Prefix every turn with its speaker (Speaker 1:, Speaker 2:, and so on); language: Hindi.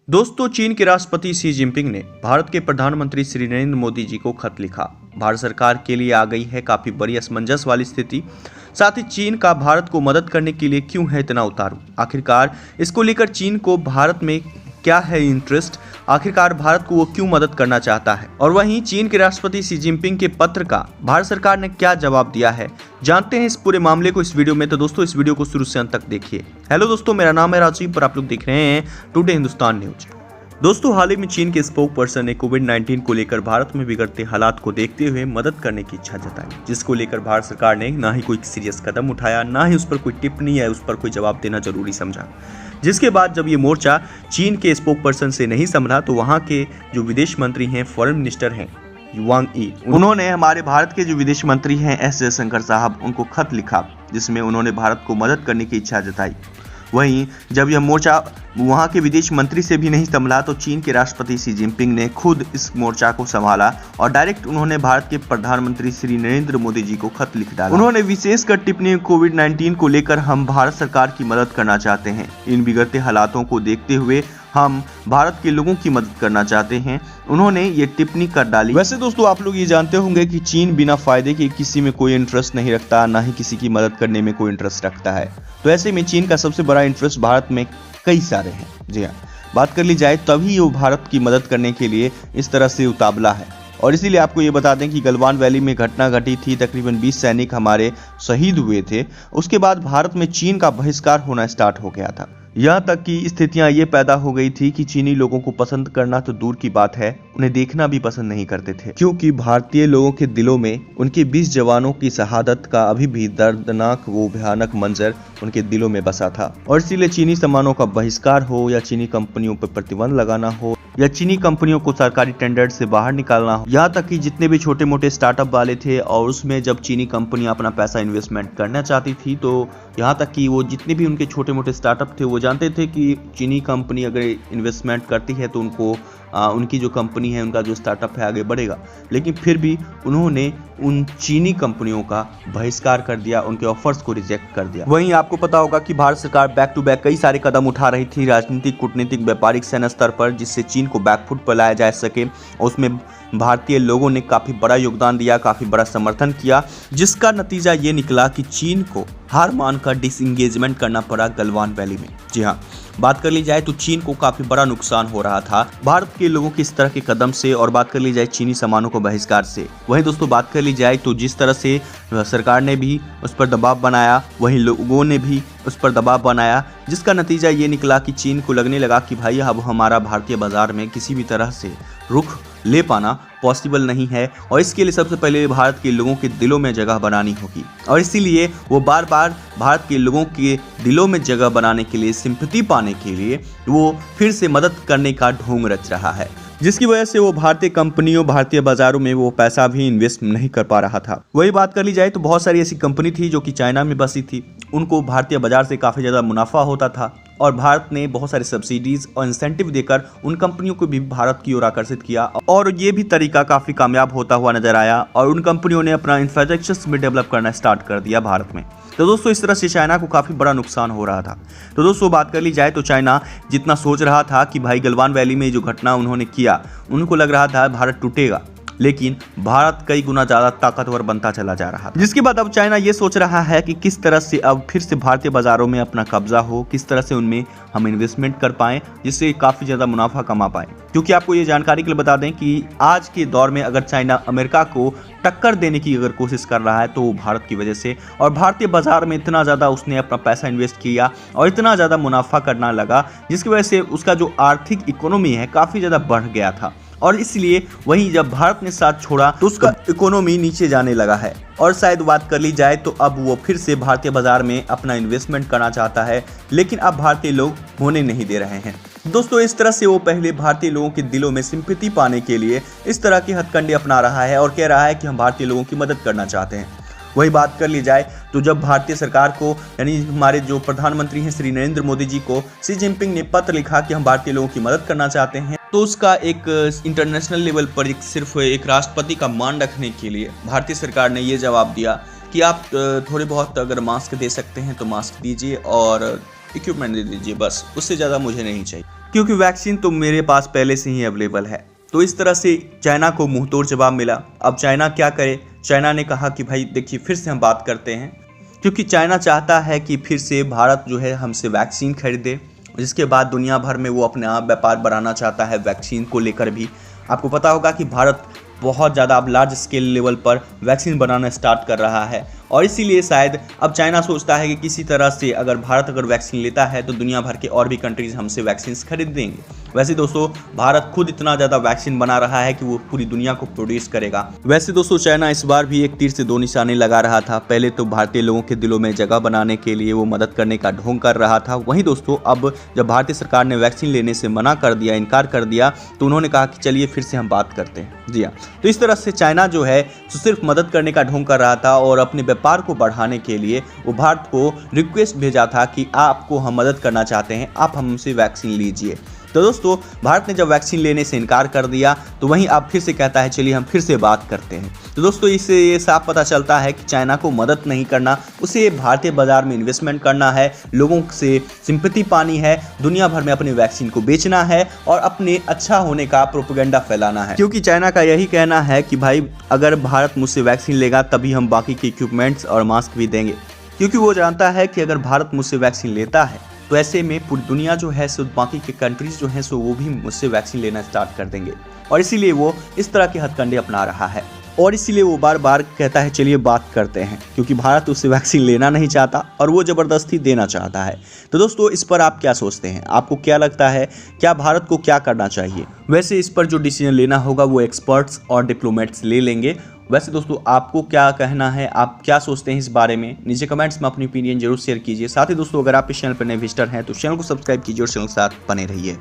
Speaker 1: दोस्तों, चीन के राष्ट्रपति शी जिनपिंग ने भारत के प्रधानमंत्री श्री नरेंद्र मोदी जी को खत लिखा। भारत सरकार के लिए आ गई है काफी बड़ी असमंजस वाली स्थिति। साथ ही चीन का भारत को मदद करने के लिए क्यों है इतना उतारू? आखिरकार इसको लेकर चीन को भारत में क्या है इंटरेस्ट? आखिरकार भारत को वो क्यों मदद करना चाहता है? और वहीं चीन के राष्ट्रपति शी जिनपिंग के पत्र का भारत सरकार ने क्या जवाब दिया है, जानते हैं इस पूरे मामले को इस वीडियो में। तो दोस्तों, इस वीडियो को शुरू से अंत तक देखिए। हेलो दोस्तों, मेरा नाम है राजीव और आप लोग देख रहे हैं टुडे हिंदुस्तान न्यूज। दोस्तों, हाल ही में चीन के स्पोक पर्सन ने कोविड-19 को लेकर भारत में बिगड़ते हालात को देखते हुए मदद करने की इच्छा जताई, जिसको लेकर भारत सरकार ने ना ही कोई सीरियस कदम उठाया, ना ही उस पर कोई टिप्पणी या उस पर कोई जवाब देना जरूरी समझा। जिसके बाद जब ये मोर्चा चीन के स्पोक पर्सन से नहीं संभला तो वहाँ के जो विदेश मंत्री हैं, फॉरेन मिनिस्टर हैं वांग यी, उन्होंने हमारे भारत के जो विदेश मंत्री हैं एस जयशंकर साहब, उनको खत लिखा जिसमें उन्होंने भारत को मदद करने की इच्छा जताई। वहीं जब यह मोर्चा वहां के विदेश मंत्री से भी नहीं संभला तो चीन के राष्ट्रपति शी जिनपिंग ने खुद इस मोर्चा को संभाला और डायरेक्ट उन्होंने भारत के प्रधानमंत्री श्री नरेंद्र मोदी जी को खत लिख डाला। उन्होंने विशेषकर टिप्पणी कोविड-19 को लेकर हम भारत सरकार की मदद करना चाहते हैं। इन बिगड़ते हालातों को देखते हुए हम भारत के लोगों की मदद करना चाहते हैं, उन्होंने ये टिप्पणी कर डाली। वैसे दोस्तों, आप लोग ये जानते होंगे कि चीन बिना फायदे के किसी में कोई इंटरेस्ट नहीं रखता, ना ही किसी की मदद करने में कोई इंटरेस्ट रखता है। तो ऐसे में चीन का सबसे बड़ा इंटरेस्ट भारत में कई सारे हैं। जी हाँ, बात कर ली जाए तभी वो भारत की मदद करने के लिए इस तरह से उतावला है। और इसीलिए आपको ये बता दें कि गलवान वैली में घटना घटी थी, तकरीबन 20 सैनिक हमारे शहीद हुए थे। उसके बाद भारत में चीन का बहिष्कार होना स्टार्ट हो गया था। यहाँ तक कि स्थितियां ये पैदा हो गई थी कि चीनी लोगों को पसंद करना तो दूर की बात है, उन्हें देखना भी पसंद नहीं करते थे, क्योंकि भारतीय लोगों के दिलों में उनके 20 जवानों की शहादत का अभी भी दर्दनाक वो भयानक मंजर उनके दिलों में बसा था। और इसीलिए चीनी सामानों का बहिष्कार हो या चीनी कंपनियों पर प्रतिबंध लगाना हो या चीनी कंपनियों को सरकारी टेंडर से बाहर निकालना हो, यहाँ तक कि जितने भी छोटे मोटे स्टार्टअप वाले थे और उसमें जब चीनी कंपनियां अपना पैसा इन्वेस्टमेंट करना चाहती थी तो यहाँ तक कि वो जितने भी उनके छोटे मोटे स्टार्टअप थे वो जानते थे कि चीनी कंपनी अगर इन्वेस्टमेंट करती है तो उनको उनकी जो कंपनी है, उनका जो स्टार्टअप है आगे बढ़ेगा। लेकिन फिर भी उन्होंने उन चीनी कंपनियों का बहिष्कार कर दिया, उनके ऑफर्स को रिजेक्ट कर दिया। वहीं आपको पता होगा कि भारत सरकार बैक टू बैक कई सारे कदम उठा रही थी राजनीतिक, कूटनीतिक, व्यापारिक, सैन्य स्तर पर, जिससे चीन को बैकफुट पर लाया जा सके। और उसमें भारतीय लोगों ने काफी बड़ा योगदान दिया, काफी बड़ा समर्थन किया, जिसका नतीजा ये निकला कि चीन को हार मानकर डिसएंगेजमेंट करना पड़ा गलवान वैली में। जी हाँ, बात कर ली जाए तो चीन को काफी बड़ा नुकसान हो रहा था भारत के लोगों के इस तरह के कदम से। और बात कर ली जाए चीनी सामानों को बहिष्कार से, वहीं दोस्तों बात कर ली जाए तो जिस तरह से सरकार ने भी उस पर दबाव बनाया, वहीं लोगों ने भी उस पर दबाव बनाया, जिसका नतीजा ये निकला कि चीन को लगने लगा कि भाई अब हमारा भारतीय बाजार में किसी भी तरह से रुख ले पाना पॉसिबल नहीं है और इसके लिए सबसे पहले भारत के लोगों के दिलों में जगह बनानी होगी। और इसीलिए वो बार बार भारत के लोगों के दिलों में जगह बनाने के लिए, सिंपैथी पाने के लिए वो फिर से मदद करने का ढोंग रच रहा है, जिसकी वजह से वो भारतीय कंपनियों, भारतीय बाजारों में वो पैसा भी इन्वेस्ट नहीं कर पा रहा था। वही बात कर ली जाए तो बहुत सारी ऐसी कंपनी थी जो कि चाइना में बसी थी, उनको भारतीय बाजार से काफ़ी ज़्यादा मुनाफा होता था और भारत ने बहुत सारे सब्सिडीज और इंसेंटिव देकर उन कंपनियों को भी भारत की ओर आकर्षित किया और ये भी तरीका काफ़ी कामयाब होता हुआ नजर आया और उन कंपनियों ने अपना इंफ्रास्ट्रक्चर भी डेवलप करना स्टार्ट कर दिया भारत में। तो दोस्तों, इस तरह से चाइना को काफ़ी बड़ा नुकसान हो रहा था। तो दोस्तों, बात कर ली जाए तो चाइना जितना सोच रहा था कि भाई गलवान वैली में जो घटना उन्होंने किया, उनको लग रहा था भारत टूटेगा, लेकिन भारत कई गुना ज़्यादा ताकतवर बनता चला जा रहा था। जिसके बाद अब चाइना ये सोच रहा है कि किस तरह से अब फिर से भारतीय बाजारों में अपना कब्जा हो, किस तरह से उनमें हम इन्वेस्टमेंट कर पाएं जिससे काफ़ी ज़्यादा मुनाफा कमा पाएं। क्योंकि आपको ये जानकारी के लिए बता दें कि आज के दौर में अगर चाइना अमेरिका को टक्कर देने की अगर कोशिश कर रहा है तो वो भारत की वजह से, और भारतीय बाजार में इतना ज़्यादा उसने अपना पैसा इन्वेस्ट किया और इतना ज़्यादा मुनाफा करना लगा, जिसकी वजह से उसका जो आर्थिक इकोनॉमी है काफ़ी ज़्यादा बढ़ गया था। और इसलिए वहीं जब भारत ने साथ छोड़ा तो उसका इकोनॉमी नीचे जाने लगा है। और शायद बात कर ली जाए तो अब वो फिर से भारतीय बाजार में अपना इन्वेस्टमेंट करना चाहता है, लेकिन अब भारतीय लोग होने नहीं दे रहे हैं। दोस्तों, इस तरह से वो पहले भारतीय लोगों के दिलों में सिंपैथी पाने के लिए इस तरह के हथकंडे अपना रहा है और कह रहा है कि हम भारतीय लोगों की मदद करना चाहते हैं। वही बात कर ली जाए तो जब भारतीय सरकार को, यानी हमारे जो प्रधानमंत्री हैं श्री नरेंद्र मोदी जी को शी जिनपिंग ने पत्र लिखा कि हम भारतीय लोगों की मदद करना चाहते हैं, तो उसका एक इंटरनेशनल लेवल पर सिर्फ एक राष्ट्रपति का मान रखने के लिए भारतीय सरकार ने ये जवाब दिया कि आप थोड़े बहुत अगर मास्क दे सकते हैं तो मास्क दीजिए और इक्विपमेंट दे दीजिए, बस उससे ज़्यादा मुझे नहीं चाहिए। क्योंकि वैक्सीन तो मेरे पास पहले से ही अवेलेबल है। तो इस तरह से चाइना को मुंहतोड़ जवाब मिला। अब चाइना क्या करे? चाइना ने कहा कि भाई देखिए फिर से हम बात करते हैं, क्योंकि चाइना चाहता है कि फिर से भारत जो है हमसे वैक्सीन खरीदे, जिसके बाद दुनिया भर में वो अपने आप व्यापार बढ़ाना चाहता है वैक्सीन को लेकर भी। आपको पता होगा कि भारत बहुत ज़्यादा अब लार्ज स्केल लेवल पर वैक्सीन बनाना स्टार्ट कर रहा है, और इसीलिए शायद अब चाइना सोचता है कि किसी तरह से अगर भारत वैक्सीन लेता है तो दुनिया भर के और भी कंट्रीज हमसे वैक्सीन खरीद देंगे। वैसे दोस्तों भारत खुद इतना ज़्यादा वैक्सीन बना रहा है कि वो पूरी दुनिया को प्रोड्यूस करेगा। वैसे दोस्तों चाइना इस बार भी एक तीर से दो निशाने लगा रहा था। पहले तो भारतीय लोगों के दिलों में जगह बनाने के लिए वो मदद करने का ढोंग कर रहा था। वहीं दोस्तों अब जब भारतीय सरकार ने वैक्सीन लेने से मना कर दिया, इनकार कर दिया, तो उन्होंने कहा कि चलिए फिर से हम बात करते हैं। जी हाँ, तो इस तरह से चाइना जो है तो सिर्फ मदद करने का ढोंग कर रहा था, और अपने व्यापार को बढ़ाने के लिए वो भारत को रिक्वेस्ट भेजा था कि आपको हम मदद करना चाहते हैं, आप हमसे वैक्सीन लीजिए। तो दोस्तों भारत ने जब वैक्सीन लेने से इनकार कर दिया तो वहीं अब फिर से कहता है चलिए हम फिर से बात करते हैं। तो दोस्तों इससे ये साफ पता चलता है कि चाइना को मदद नहीं करना, उसे भारतीय बाजार में इन्वेस्टमेंट करना है, लोगों से सिंपैथी पानी है, दुनिया भर में अपनी वैक्सीन को बेचना है और अपने अच्छा होने का प्रोपेगेंडा फैलाना है। क्योंकि चाइना का यही कहना है कि भाई अगर भारत मुझसे वैक्सीन लेगा तभी हम बाकी के इक्विपमेंट्स और मास्क भी देंगे, क्योंकि वो जानता है कि अगर भारत मुझसे वैक्सीन लेता है तो ऐसे में पूरी दुनिया जो है सो बाकी के कंट्रीज जो हैं सो वो भी मुझसे वैक्सीन लेना स्टार्ट कर देंगे, और इसीलिए वो इस तरह के हथकंडे अपना रहा है, और इसीलिए वो बार बार कहता है चलिए बात करते हैं, क्योंकि भारत उससे वैक्सीन लेना नहीं चाहता और वो ज़बरदस्ती देना चाहता है। तो दोस्तों इस पर आप क्या सोचते हैं? आपको क्या लगता है, क्या भारत को क्या करना चाहिए? वैसे इस पर जो डिसीजन लेना होगा वो एक्सपर्ट्स और डिप्लोमेट्स ले लेंगे। वैसे दोस्तों आपको क्या कहना है, आप क्या सोचते हैं इस बारे में? नीचे कमेंट्स में अपनी ओपिनियन जरूर शेयर कीजिए। साथ ही दोस्तों अगर आप इस चैनल पर नए विजिटर हैं तो चैनल को सब्सक्राइब कीजिए और चैनल के साथ बने रहिए।